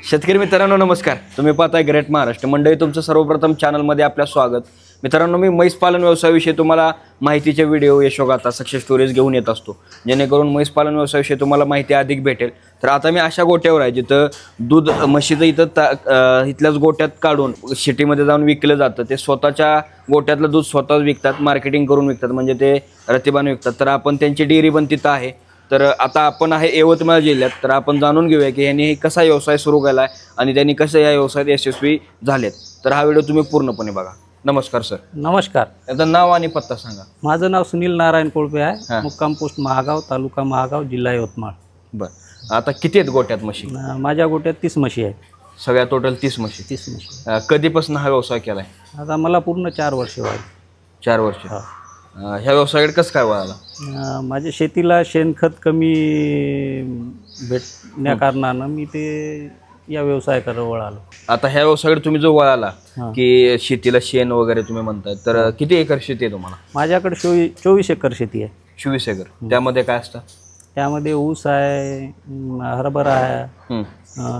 शेतकरी मित्रांनो नमस्कार. तुम्ही पाहताय ग्रेट महाराष्ट्र मंडळी. तुमचं सर्वप्रथम चॅनलमध्ये आपलं स्वागत. मित्रांनो, मी म्हैस पालन व्यवसायाविषयी तुम्हाला माहितीचे व्हिडिओ, यशोगाथा, सक्सेस स्टोरीज घेऊन येत असतो, जेणेकरून म्हैस पालन व्यवसायाविषयी तुम्हाला माहिती अधिक भेटेल. तर आता मी अशा गोट्यावर आहे जिथं दूध म्हशीचं इथल्याच गोट्यात काढून सिटीमध्ये जाऊन विकलं जातं. ते स्वतःच्या गोट्यातलं दूध स्वतःच विकतात, मार्केटिंग करून विकतात, म्हणजे ते रतीबाने विकतात. तर आपण त्यांची डेअरी पण तिथं आहे. तर आता आपण आहे यवतमाळ जिल्ह्यात. तर आपण जाणून घेऊया की यांनी कसा व्यवसाय सुरू केला आहे आणि त्यांनी कसं या व्यवसायात यशस्वी झालेत. तर हा व्हिडिओ तुम्ही पूर्णपणे बघा. नमस्कार सर. नमस्कार. याचं नाव आणि पत्ता सांगा. माझं नाव सुनील नारायण कोळपे आहे. मुक्काम पोस्ट महागाव, तालुका महागाव, जिल्हा यवतमाळ. बरं, आता किती आहेत गोट्यात म्हशी? माझ्या गोट्यात 30 म्हशी आहेत. सगळ्या टोटल 30 म्हशी. 30 म्हशी. कधीपासून हा व्यवसाय केलाय? आता मला पूर्ण 4 वर्ष व्हायला. 4 वर्ष. ह्या व्यवसायाकडे कसं काय वळाला? माझ्या शेतीला शेणखत कमी भेटण्या कारणानं मी ते या व्यवसायाकडे वळालो. आता ह्या व्यवसायाकडे तुम्ही जो वळाला की शेतीला शेण वगैरे तुम्ही म्हणताय, तर किती एकर शेती आहे तुम्हाला? माझ्याकडे 24 एकर शेती आहे. 24 एकर. त्यामध्ये काय असतं? त्यामध्ये ऊस आहे, हरभरा आहे,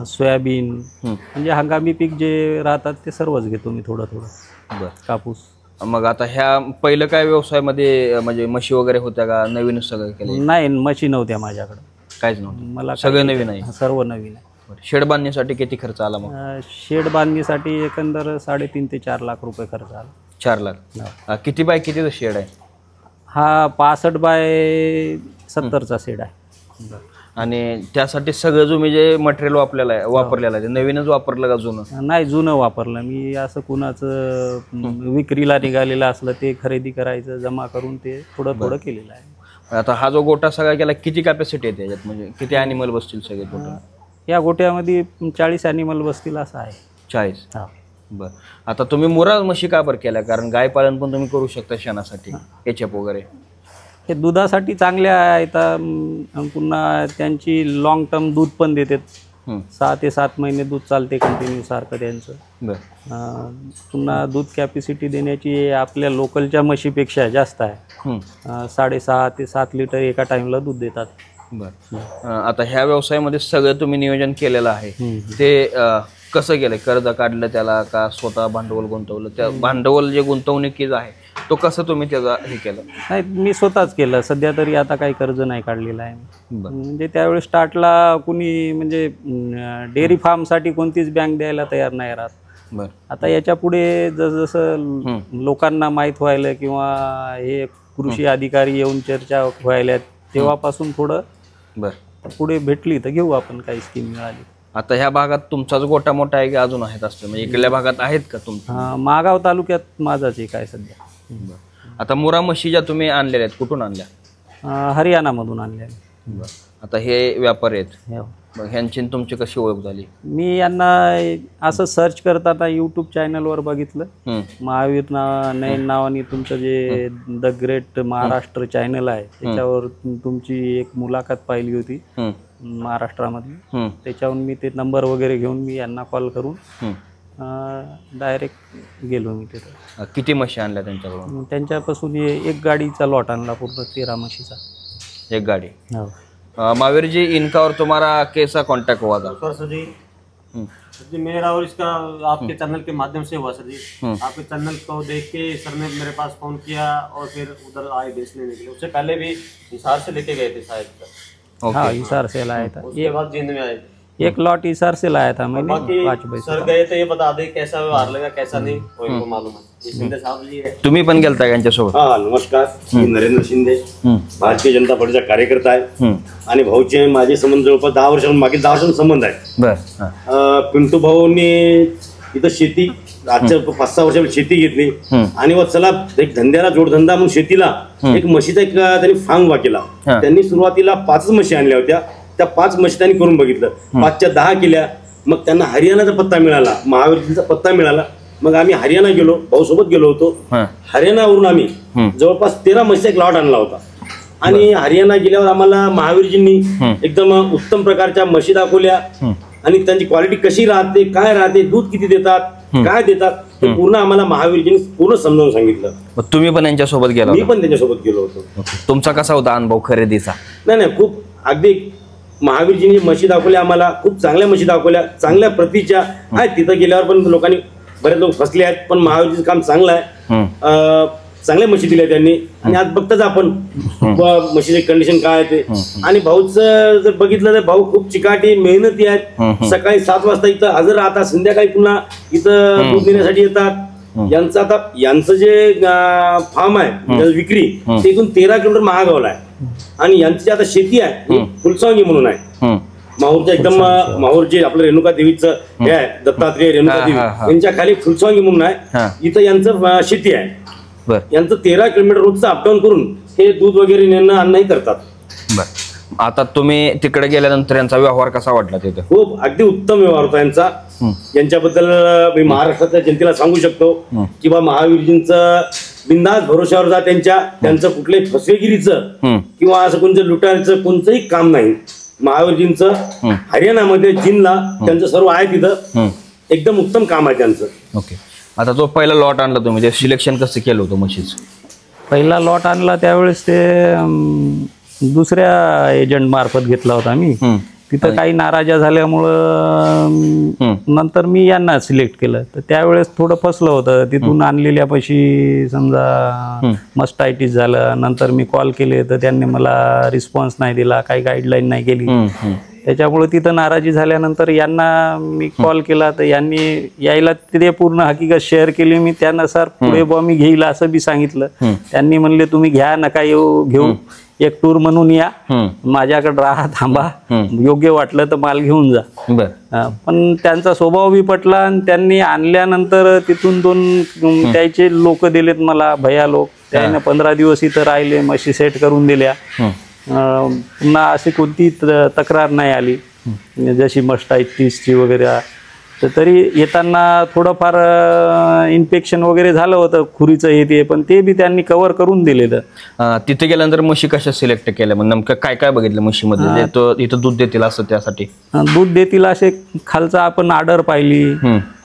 सोयाबीन, म्हणजे हंगामी पीक जे राहतात ते सर्वच घेतो मी थोडं थोडं. बरं. कापूस. मग आता ह्या पहिलं काय व्यवसायामध्ये म्हणजे म्हशी वगैरे होत्या का? नवीनच सगळं केलं? नाही, म्हशी नव्हत्या माझ्याकडे. काहीच नव्हतं. मला सगळं नवीन आहे. सर्व नवीन आहे. शेड बांधण्यासाठी किती खर्च आला मग? शेड बांधणीसाठी एकंदर 3.5 ते 4 लाख रुपये खर्च आला. 4 लाख. किती बाय कितीचं शेड आहे हा? 65 बाय 70चा शेड आहे. आणि त्यासाठी सगळं तुम्ही जे मटेरियल वापरलेलं आहे ते नवीनच वापरलं का जुनं? नाही, जुनं वापरलं मी. असं कुणाचं विक्रीला निघालेलं असलं ते खरेदी करायचं, जमा करून ते थोडं थोडं केलेलं आहे. आता हा जो गोटा सगळा केला, किती कॅपॅसिटी आहे त्याच्यात? म्हणजे किती ॲनिमल बसतील सगळे टोटल? या गोट्यामध्ये 40 ॲनिमल बसतील असं आहे. 40. हा. बरं. आता तुम्ही मुरा म्हशी का बरं केल्या? कारण गाय पालन पण तुम्ही करू शकता शेणासाठी, एचएफ वगैरे. हे दुधासाठी चांगले आहेत. पुन्हा त्यांची लॉंग टर्म दूध पण देतात. 6 ते 7 महिने दूध चालते कंटिन्यू सारखं त्यांचं. बरं. पुन्हा दूध कॅपॅसिटी देण्याची आपल्या लोकलच्या म्हशीपेक्षा जास्त आहे. 6.5 ते 7 लिटर एका टाइमला दूध देतात. बरं. आता ह्या व्यवसायामध्ये सगळं तुम्ही नियोजन केलेलं आहे, ते कसं केलं? कर्ज काढलं त्याला का स्वतः भांडवल गुंतवलं? त्या भांडवल जे गुंतवणुकीचं आहे तो कसं तुम्ही त्याचा हे केलं? नाही, मी स्वतःच केलं. सध्या तरी आता काही कर्ज नाही काढलेलं आहे. म्हणजे त्यावेळेस स्टार्टला कुणी म्हणजे डेअरी फार्मसाठी कोणतीच बँक द्यायला तयार नाही राहत. बरं. आता याच्या पुढे जसं लोकांना माहीत व्हायला किंवा हे कृषी अधिकारी येऊन चर्चा व्हायला, तेव्हापासून थोडं पुढे भेटली तर घेऊ आपण काही स्कीम मिळाली. आता ह्या भागात तुमचाच गोटा मोठा आहे की अजून आहेत असतं? म्हणजे इकडल्या भागात आहेत का तुमच्या? महागाव तालुक्यात माझाच एक आहे सध्या. आता मुरा म्हशी ज्या तुम्ही आणलेल्या आहेत, कुठून आणल्या? हरियाणामधून आणल्या. आता हे व्यापारी आहेत, मग ह्यांची तुमची कशी ओळख झाली? मी यांना असं सर्च करताना यूट्यूब चॅनलवर बघितलं. महावीर नावाने तुमचं जे द ग्रेट महाराष्ट्र चॅनल आहे त्याच्यावर तुमची एक मुलाखत पाहिली होती महाराष्ट्रामधली. त्याच्यावरून मी ते नंबर वगैरे घेऊन मी यांना कॉल करून डायरेक्ट गेलो मी तिथं. किती म्हशी आणल्या त्यांच्याकडून? त्यांच्यापासून एक गाडीचा लॉट आणला, पूर्ण 13 म्हशीचा. एक गाडी. महावीर जी, इनका और तुम्हारा कैसा कांटेक्ट हुआ था? सर जी मेरा और इसका आपके चैनल के माध्यम से हुआ सर जी. आपके चैनल को देख के सर ने मेरे पास फोन किया और फिर उधर आए बेचने के लिए. उससे पहले भी हिसार से लेके गए थे शायद. हाँ, हिसार से लाया था. उसके बाद जींद में आए. एक लॉट हिसार से लाया था मैंने. 5 पैसे सर गए तो ये बता दे कैसा व्यवहार लगा कैसा नहीं, वो मालूम है. शिंदे साहब जी है. तुम्ही पण गेलता यांच्यासोबत? हा, नमस्कार. मी नरेंद्र शिंदे, भारतीय जनता पार्टीचा कार्यकर्ता आहे आणि भाऊचे माझे संबंध जवळपास 10 वर्षांपासून, मागे 10 वर्षांचा संबंध आहे. बरं. पिंटू भाऊनी इथं शेती आजच्या 5-6 वर्षापूर्वी शेती घेतली आणि चला एक धंद्याला जोडधंदा म्हणून शेतीला एक म्हशीचा एक त्यांनी फार्म उभा केला. त्यांनी सुरुवातीला 5 म्हशी आणल्या होत्या. त्या 5 म्हशी त्यांनी करून बघितलं. 5च्या 10 केल्या. मग त्यांना हरियाणाचा पत्ता मिळाला, महावीरचा पत्ता मिळाला. मग आम्ही हरियाणा गेलो, भाऊ सोबत गेलो होतो. हरियाणावरून आम्ही जवळपास 13 म्हशीचा एक लॉट आणला होता. आणि हरियाणा गेल्यावर आम्हाला महावीरजींनी एकदम उत्तम प्रकारच्या म्हशी दाखवल्या आणि त्यांची क्वालिटी कशी राहते, काय राहते, दूध किती देतात, काय देतात, ते पूर्ण आम्हाला महावीरजींनी पूर्ण समजावून सांगितलं. तुम्ही पण यांच्यासोबत गेला? मी पण त्यांच्यासोबत गेलो होतो. तुमचा कसा होता अनुभव खरेदीचा? नाही, खूप अगदी महावीरजींनी म्हशी दाखवल्या आम्हाला, खूप चांगल्या म्हशी दाखवल्या, चांगल्या प्रतीच्या आहेत. तिथं गेल्यावर पण लोकांनी बरेच लोक फसले आहेत, पण महावीरजीचं काम चांगलं आहे. चांगल्या म्हशी दिल्या त्यांनी. आणि आज बघताच आपण म्हशीचे कंडिशन काय आहे ते. आणि भाऊचं जर बघितलं तर भाऊ खूप चिकाटी मेहनती आहेत. सकाळी 7 वाजता इथं हजर राहतात, संध्याकाळी पुन्हा इथं दूध देण्यासाठी येतात. यांचं जे फार्म आहे विक्री ते इथून 13 किलोमीटर महागावला आहे. आणि यांची आता शेती आहे फुलसावंगी म्हणून आहे माहूरच्या एकदम. माहूरचे आपलं रेणुका देवीचं हे आहे, दत्तात्रेय रेणुका देवी यांच्या खाली फुलसावंगी म्हणून आहे. इथं यांचं शेती आहे. यांचं 13 किलोमीटर रोजचं अपडाऊन करून हे दूध वगैरे नेणं आणणंही करतात. आता तुम्ही तिकडे गेल्यानंतर यांचा व्यवहार कसा वाटला तिथे? खूप अगदी उत्तम व्यवहार होता यांचा. यांच्याबद्दल मी महाराष्ट्राच्या जनतेला सांगू शकतो की बा महावीरजींचं बिंदास भरोशावर जा. त्यांचं कुठल्याही फसवेगिरीचं किंवा असं कोणतं लुटायचं कोणतंही काम नाही. महावीरजींचं हरियाणामध्ये जिनला त्यांचं सर्व आहे, तिथं एकदम उत्तम काम आहे त्यांचं. ओके. आता जो पहिला लॉट आणला तुम्ही, ते सिलेक्शन कसं केलं होतं म्हशीचं? पहिला लॉट आणला त्यावेळेस ते दुसऱ्या एजंट मार्फत घेतला होता मी. तिथं काही नाराजा झाल्यामुळं नंतर मी यांना सिलेक्ट केलं. तर त्यावेळेस थोडं फसलं होतं. तिथून आणलेल्या पैशी समजा मस्टायटिस झालं. नंतर मी कॉल केले तर त्यांनी मला रिस्पॉन्स नाही दिला, काही गाईडलाईन नाही केली. त्याच्यामुळे तिथं नाराजी झाल्यानंतर यांना मी कॉल केला तर यांनी यायला ते पूर्ण हकीकत शेअर केली. मी त्यानुसार पुढे बा मी घेईल असं बी सांगितलं. त्यांनी म्हणले तुम्ही घ्या, नका घेऊ, एक टूर म्हणून या, माझ्याकडे राहा, थांबा, योग्य वाटलं तर माल घेऊन जा. पण त्यांचा स्वभाव बी पटला. आणि त्यांनी आणल्यानंतर तिथून 2 त्याचे लोक दिलेत मला, भैया लोक. त्याने 15 दिवस इथं राहिले, म्हशी सेट करून दिल्या. पुन्हा अशी कोणती तक्रार नाही आली जशी मस्टायटिसची वगैरे. तर तरी येताना थोडंफार इन्फेक्शन वगैरे झालं होतं खुरीचं हे ते, पण ते बी त्यांनी कव्हर करून दिलेलं. तिथे गेल्यानंतर म्हशी कशा सिलेक्ट केल्या? मग नेमकं काय काय बघितलं म्हशीमध्ये? इथं दूध देतील असं, त्यासाठी दूध देतील असे खालचा आपण आडर पाहिली,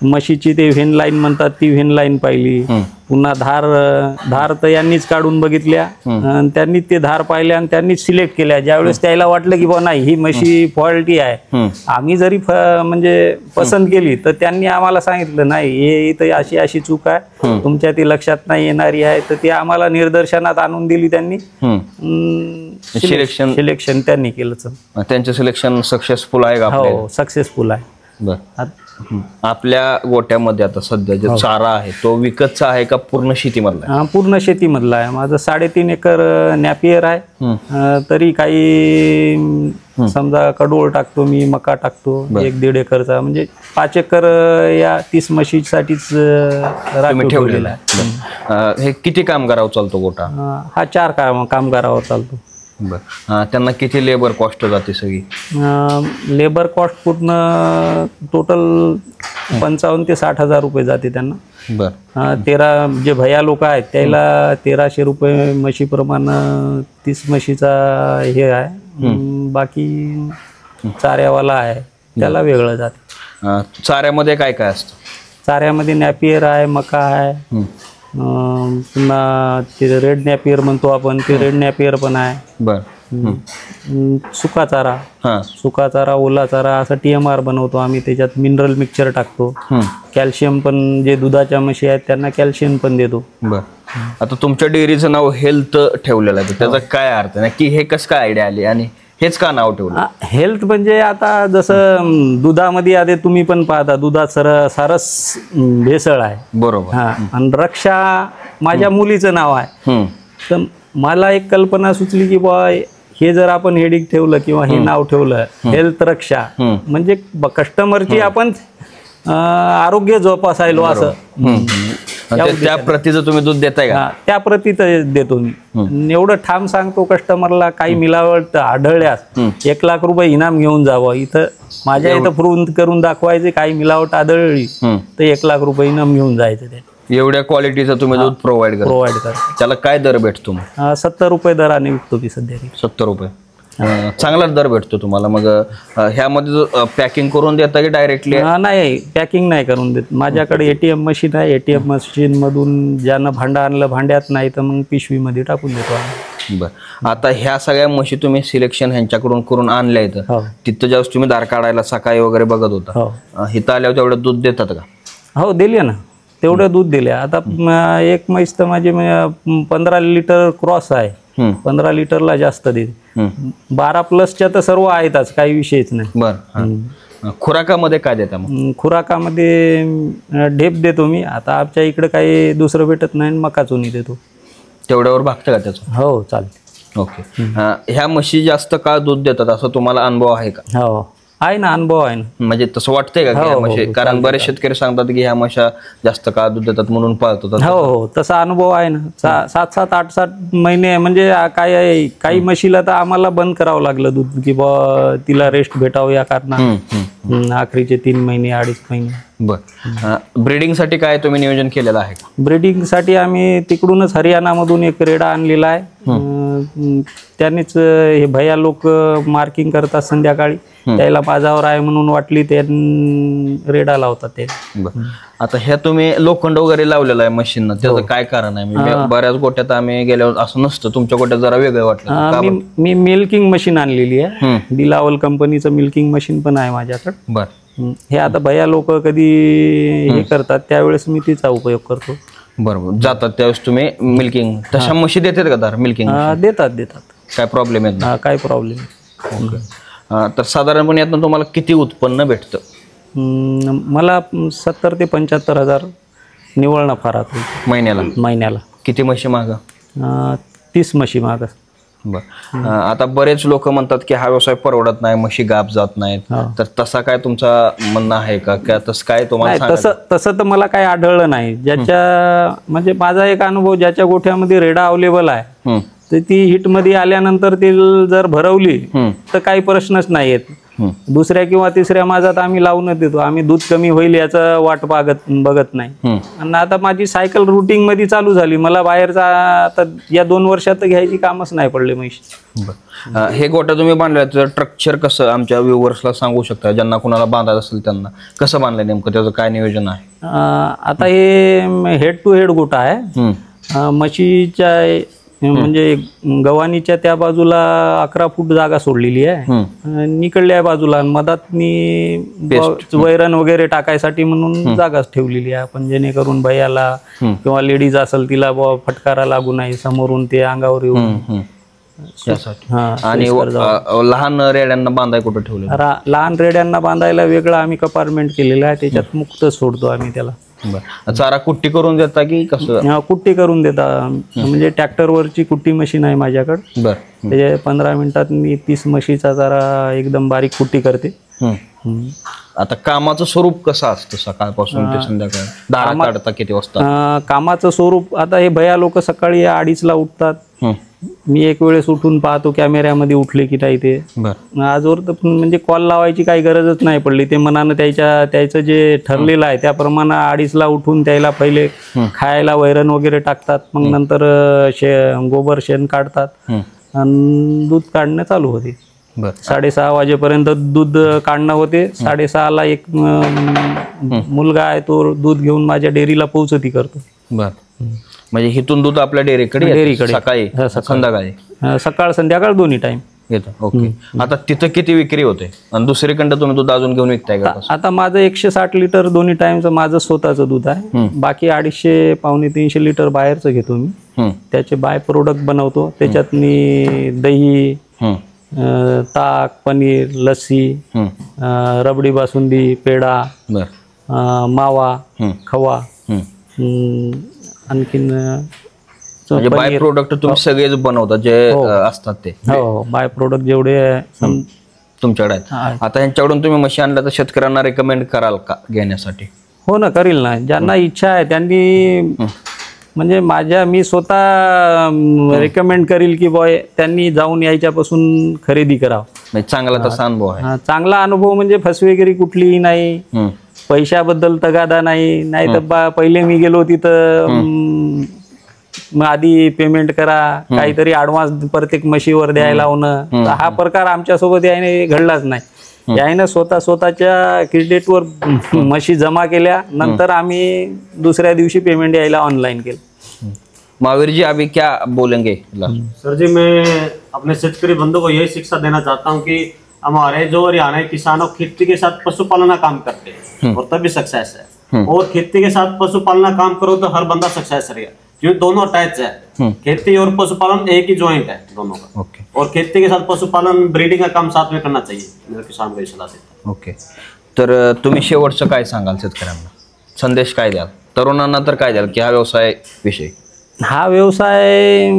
म्हशीची ते व्हेन लाईन म्हणतात ती व्हेन लाईन पाहिली. पुन्हा धार तर यांनीच काढून बघितल्या. त्यांनी ते धार पाहिल्या आणि त्यांनी सिलेक्ट केल्या. ज्यावेळेस त्याला वाटलं की बा नाही ही म्हशी फॉल्टी आहे, आम्ही जरी म्हणजे पसंत केली तर त्यांनी आम्हाला सांगितलं नाही हे इथं अशी अशी चूक आहे, तुमच्या ती लक्षात नाही येणारी आहे. तर ती आम्हाला निदर्शनात आणून दिली त्यांनी. सिलेक्शन त्यांनी केलं. त्यांचं सिलेक्शन सक्सेसफुल आहे का? हो, सक्सेसफुल आहे. आपल्या गोट्यामध्ये आता सध्या जो चारा आहे तो विकतचा आहे का पूर्ण शेतीमधला? पूर्ण शेतीमधला आहे. माझं 3.5 एकर नॅपियर आहे. तरी काही समजा कडोळ टाकतो मी, मका टाकतो 1-1.5 एकरचा, म्हणजे 5 एकर या 30 म्हशीसाठीच ठेवलेला आहे. हे किती कामगारावर चालतो गोटा? हा 4 कामगारावर चालतो. त्यांना किती लेबर कॉस्ट जाते सगळी? लेबर कॉस्ट पूर्ण टोटल 55,000 ते 60,000 रुपये जाते त्यांना. 13 जे भैया लोक आहेत त्याला 1300 रुपये म्हशीप्रमाणे 30 म्हशीचा हे आहे. बाकी चाऱ्यावाला आहे त्याला वेगळं जाते. चाऱ्यामध्ये काय काय असतं? चाऱ्यामध्ये नॅपियर आहे, मका आहे, पुन्हा ते रेड नॅपियर म्हणतो आपण, ते रेड नॅपियर पण आहे. सुका चारा, ओला चारा असा TMR बनवतो आम्ही. त्याच्यात मिनरल मिक्सचर टाकतो. कॅल्शियम पण जे दुधाच्या म्हशी आहेत त्यांना कॅल्शियम पण देतो. आता तुमच्या डेअरीचं नाव हेल्थ ठेवलेलं आहे, त्याचा काय अर्थ आहे की हे कसं काय आयडिया आली आणि हेच का नाव ठेवलं? हेल्थ म्हणजे आता जसं दुधामध्ये आधी तुम्ही पण पाहता दुधात सारस भेसळ आहे. बरोबर. आणि रक्षा माझ्या मुलीचं नाव आहे. तर मला एक कल्पना सुचली की बा हे जर आपण हेडिंग ठेवलं किंवा हे नाव ठेवलं हेल्थ रक्षा, म्हणजे कस्टमरची आपण आरोग्य जोपासायलो असं. त्या प्रतीचं तुम्ही दूध देताय का? त्या प्रतीत देतो मी. एवढं ठाम सांगतो कस्टमरला काही मिलावट आढळल्यास 1 लाख रुपये इनाम घेऊन जावं. इथं माझ्या इथं प्रूव्ह करून दाखवायचे काही मिलावट आढळली तर 1 लाख रुपये इनाम घेऊन जायचं. ते एवढ्या क्वालिटीचं तुम्ही दूध प्रोव्हाइड करता. त्याला काय दर भेटतो? 70 रुपये दराने विकतो की सध्या. 70 रुपये. चांगला दर भेटतो तुम्हाला. मग ह्यामध्ये पॅकिंग करून देता की डायरेक्टली? नाही, पॅकिंग नाही करून देत. माझ्याकडे ATM मशीन आहे. ATM मशीन मधून ज्यानं भांडं आणलं भांड्यात, नाही तर मग पिशवीमध्ये टाकून देतो आम्ही. बरं. आता ह्या सगळ्या म्हशी तुम्ही सिलेक्शन ह्यांच्याकडून करून आणल्या इथं, तिथं ज्यावेळेस तुम्ही दार काढायला सकाळी वगैरे बघत होता, इथं आल्यावर तेवढं दूध देतात का? हो, दिले ना, तेवढं दूध दिले. आता एक म्हैस तर माझी 15 लिटर क्रॉस आहे. 15 लिटरला जास्त देते. 12+ तर सर्व आहेतच, काही विषयच नाही. बरं. खुराकामध्ये काय देता मग? खुराकामध्ये ढेप देतो मी. आता आमच्या इकडे काही दुसरं भेटत नाही, मका चुनी देतो. तेवढ्यावर भागतं का त्याचं? हो, चालते. ओके. ह्या म्हशी जास्त काळ दूध देतात असं तुम्हाला अनुभव आहे का? हो, आहे ना, अनुभव आहे ना. म्हणजे तसं वाटतंय का की ह्या म्हशी, कारण बरेच शेतकरी सांगतात की ह्या म्हशा जास्त काळ दूध देतात म्हणून पाळतो? हो, तसा अनुभव आहे ना. 7-7, 8-7 महिने म्हणजे काय आहे, काही म्हशीला तर आम्हाला बंद करावं लागलं दूध, की बा तिला रेस्ट भेटावं या कारणाने. आखरीचे 3 महिने 2.5 महिने. बरं. ब्रीडिंगसाठी काय तुम्ही नियोजन केलेलं आहे का? ब्रीडिंगसाठी आम्ही तिकडूनच हरियाणामधून एक रेडा आणलेला आहे. त्यांनीच हे भैया लोक मार्किंग करतात संध्याकाळी, त्याला पाजावर आहे म्हणून वाटली ते रेडा लावतात ते. बरं. आता ह्या तुम्ही लोखंड वगैरे लावलेलं आहे मशीननं, त्याचं काय कारण आहे? म्हणजे बऱ्याच गोट्यात आम्ही गेल्यावर असं नसतं, तुमच्या गोट्यात जरा वेगळं वाटलं. मी मिल्किंग मशीन आणलेली आहे. बिलावल कंपनीचं मिल्किंग मशीन पण आहे माझ्याकडे. बरं. हे आता भैया लोक कधी हे करतात त्यावेळेस मी तिचा उपयोग करतो. बरोबर. जातात त्यावेळेस तुम्ही मिल्किंग, तशा म्हशी देतात का दार मिल्किंग? देतात. काय प्रॉब्लेम येत नाही? काय प्रॉब्लेम. तर साधारणपणे यातनं तुम्हाला किती उत्पन्न भेटतं? मला 70,000 ते 75,000 निव्वळ नफा राहतो महिन्याला. किती म्हशी मागं? 30 म्हशी मागं. बरं. आता बरेच लोक म्हणतात की हा व्यवसाय परवडत नाही, म्हशी गाप जात नाहीत, तर तसा काय तुमचा म्हणणं आहे का? तसं काय तुम्हाला? तसं तर मला काही आढळलं नाही. ज्याच्या म्हणजे माझा एक अनुभव, ज्याच्या गोठ्यामध्ये रेडा अवेलेबल आहे तर ती हिटमध्ये आल्यानंतर ती जर भरवली तर काही प्रश्नच नाही येत. दुसऱ्या किंवा तिसऱ्या माझ्यात आम्ही लावूनच देतो. आम्ही दूध कमी होईल याचं वाट बघत नाही. आणि आता माझी सायकल रुटीन मध्ये चालू झाली. मला बाहेरचा आता या 2 वर्षात घ्यायची कामच नाही पडले म्हशी. हे गोठा तुम्ही बांधला, त्याचं स्ट्रक्चर कसं आमच्या व्ह्यूअर्सला सांगू शकता, ज्यांना कुणाला बांधायचं असेल त्यांना? कसं बांधलंय नेमकं, त्याचं काय नियोजन आहे? आता हे हेड टू हेड गोठा आहे. म्हशीच्या म्हणजे गव्हाणीच्या त्या बाजूला 11 फूट जागा सोडलेली आहे. निकडल्या बाजूला मधात वैरण वगैरे टाकायसाठी म्हणून जागाच ठेवलेली आहे आपण, जेणेकरून भैयाला किंवा लेडीज असेल तिला फटकारा लागू नाही समोरून ते अंगावर येऊन. आणि लहान रेड्यांना बांधाय कुठं ठेवलं? लहान रेड्यांना बांधायला वेगळं आम्ही कंपार्टमेंट केलेलं आहे, त्याच्यात मुक्त सोडतो आम्ही त्याला. चारा कुट्टी करून देता की कसं? कुट्टी करून देता. म्हणजे ट्रॅक्टरवरची कुट्टी मशीन आहे माझ्याकडे. त्याच्या 15 मिनिटात मी 30 म्हशीचा चारा एकदम बारीक कुट्टी करते. आता कामाचं स्वरूप कसं असतं सकाळपासून ते संध्याकाळ? दारा काढता किती वाजता? कामाचं स्वरूप आता हे भैया लोक सकाळी 2:30ला उठतात. मी एक वेळेस उठून पाहतो कॅमेऱ्यामध्ये उठले की नाही ते. आजवर तर म्हणजे कॉल लावायची काही गरजच नाही पडली. ते मनानं त्याचं जे ठरलेलं आहे त्याप्रमाणे 2:30ला उठून त्याला पहिले खायला वैरण वगैरे टाकतात. मग नंतर गोबर शेण काढतात आणि दूध काढणं चालू होते. 6:30 वाजेपर्यंत दूध काढणं होते. 6:30ला एक मुलगा आहे तो दूध घेऊन माझ्या डेअरीला पोहोचती करतो. म्हणजे हिथून दूध आपल्या डेअरीकडे सकाळी संध्याकाळी? सकाळ संध्याकाळ दोन्ही टाइम येतं. ओके. आता तिथं किती विक्री होते आणि दुसरीकडे तुम्ही दूध अजून घेऊन विकताय का? आता माझं 160 लिटर दोन्ही टाइमचं माझं स्वतःचं दूध आहे. बाकी 250 पावणे 300 लिटर बाहेरचं घेतो मी. त्याचे बाय प्रोडक्ट बनवतो. त्याच्यात मी दही, ताक, पनीर, लस्सी, रबडी बासुंदी, पेढा, मावा, खवा, आणखीन बाय प्रोडक्ट तुम्ही सगळेच बनवता जे असतात ते? हो, बाय प्रोडक्ट जेवढे तुमच्याकडे आहेत. आता ह्यांच्याकडून तुम्ही म्हशी आणल्या तर शेतकऱ्यांना रेकमेंड कराल का घेण्यासाठी? हो ना, करील ना. ज्यांना इच्छा आहे त्यांनी म्हणजे मी स्वतः रेकमेंड करील की बॉय त्यांनी जाऊन यायच्यापासून खरेदी करावं. चांगला तसा अनुभव आहे? चांगला अनुभव म्हणजे फसवेगिरी कुठलीही नाही, पैशाबद्दल तगादा नाही. तर पहिले मी गेलो तिथं मग आधी पेमेंट करा, काहीतरी ऍडव्हान्स प्रत्येक म्हशीवर द्यायला लावणं, तर हा प्रकार आमच्यासोबत याने घडलाच नाही. याने स्वतःच्या क्रेडिटवर म्हशी जमा केल्या, नंतर आम्ही दुसऱ्या दिवशी पेमेंट यायला ऑनलाईन केलं. महावीर जी अभी क्या बोलेंगे? सर जी, मैं अपने शेतकरी बंधु को यही शिक्षा देना चाहता हूँ कि हमारे जो हरियाणा किसानों खेती के साथ पशुपालन का काम करते हैं और तभी सक्सेस है, और खेती के साथ पशुपालन का काम करो तो हर बंदा सक्सेस रहेगा, क्योंकि दोनों अटैच है. खेती और पशुपालन एक ही जॉइंट है दोनों का. ओके और खेती के साथ पशुपालन ब्रीडिंग का काम साथ में करना चाहिए, मेरे किसान को ये सलाह देता हूं. ओके. तर तुम्ही शेवटचं काय सांगाल शेतकऱ्यांना? संदेश काय द्याल? तरुणांना तर काय द्याल की हा व्यवसाय विषय? हा व्यवसाय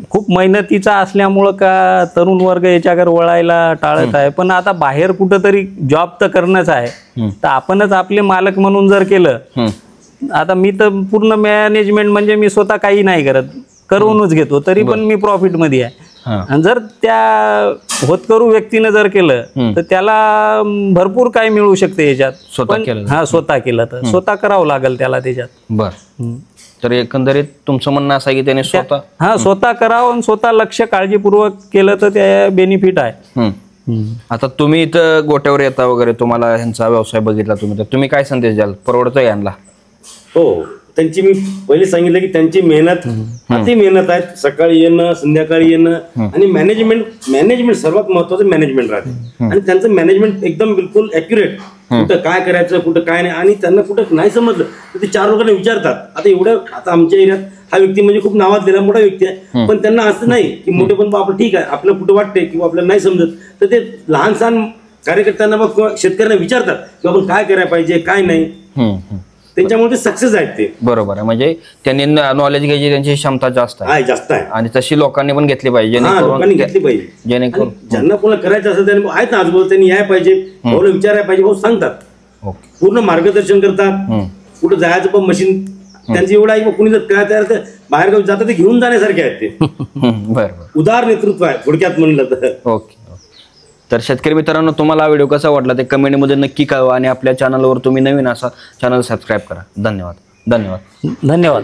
खूप मेहनतीचा असल्यामुळं का तरुण वर्ग याच्याकडे वळायला टाळत आहे. पण आता बाहेर कुठंतरी जॉब तर करणंच आहे, तर आपणच आपले मालक म्हणून जर केलं, आता मी तर पूर्ण मॅनेजमेंट म्हणजे मी स्वतः काही नाही करत, करूनच घेतो, तरी पण मी प्रॉफिटमध्ये आहे. आणि जर त्या होतकरू व्यक्तीनं जर केलं तर त्याला भरपूर काय मिळू शकते याच्यात. स्वतः केलं? हा, स्वतः केलं तर स्वतः करावं लागेल त्याला त्याच्यात. बर. तर एकंदरीत तुमचं म्हणणं असं आहे की त्याने स्वतः स्वतः करावं आणि स्वतः लक्ष काळजीपूर्वक केलं तर त्या बेनिफिट आहे. आता तुम्ही इथं गोट्यावर येता वगैरे, तुम्हाला ह्यांचा व्यवसाय बघितला तुम्ही, तर तुम्ही काय संदेश द्याल? परवडतोय यांना? हो, त्यांची मी पहिले सांगितलं की त्यांची मेहनत अति मेहनत आहे. सकाळी येणं, संध्याकाळी येणं, आणि मॅनेजमेंट सर्वात महत्वाचं मॅनेजमेंट राहते. आणि त्यांचं मॅनेजमेंट एकदम बिलकुल ॲक्युरेट, कुठं काय करायचं, कुठं काय नाही. आणि त्यांना कुठं नाही समजलं तर ते 4 लोकांना विचारतात. आता आमच्या एरियात हा व्यक्ती म्हणजे खूप नावाजलेला मोठा व्यक्ती आहे, पण त्यांना असं नाही की मोठे पण आपलं ठीक आहे, आपल्याला कुठं वाटते किंवा आपल्याला नाही समजत, तर ते लहान सहान कार्यकर्त्यांना किंवा शेतकऱ्यांना विचारतात की आपण काय करायला पाहिजे, काय नाही. त्यांच्यामुळे ते सक्सेस आहेत ते. बरोबर आहे. म्हणजे त्यांनी नॉलेज घ्यायची त्यांची क्षमता जास्त आहे. जास्त आहे, आणि तशी लोकांनी पण घेतली पाहिजे, लोकांनी घेतली पाहिजे. जेणेकरून ज्यांना कोणाला करायचं असेल त्यांनी आहेत ना आजूबाजू, त्यांनी यायला पाहिजे, भाऊला विचारायला पाहिजे. भाऊ सांगतात, पूर्ण मार्गदर्शन करतात. कुठं जायचं पण मशीन त्यांचं एवढं आहे की कुणी जर काय तयार बाहेर गावी जातात ते घेऊन जाण्यासारखे आहेत ते. बरोबर, उदार नेतृत्व आहे थोडक्यात म्हणलं तर. ओके. तर शेतकरी मित्रांनो, तुम्हाला हा व्हिडिओ कसा वाटला ते कमेंटमध्ये नक्की कळवा, आणि आपल्या चॅनलवर तुम्ही नवीन असा चॅनल सबस्क्राईब करा. धन्यवाद. धन्यवाद.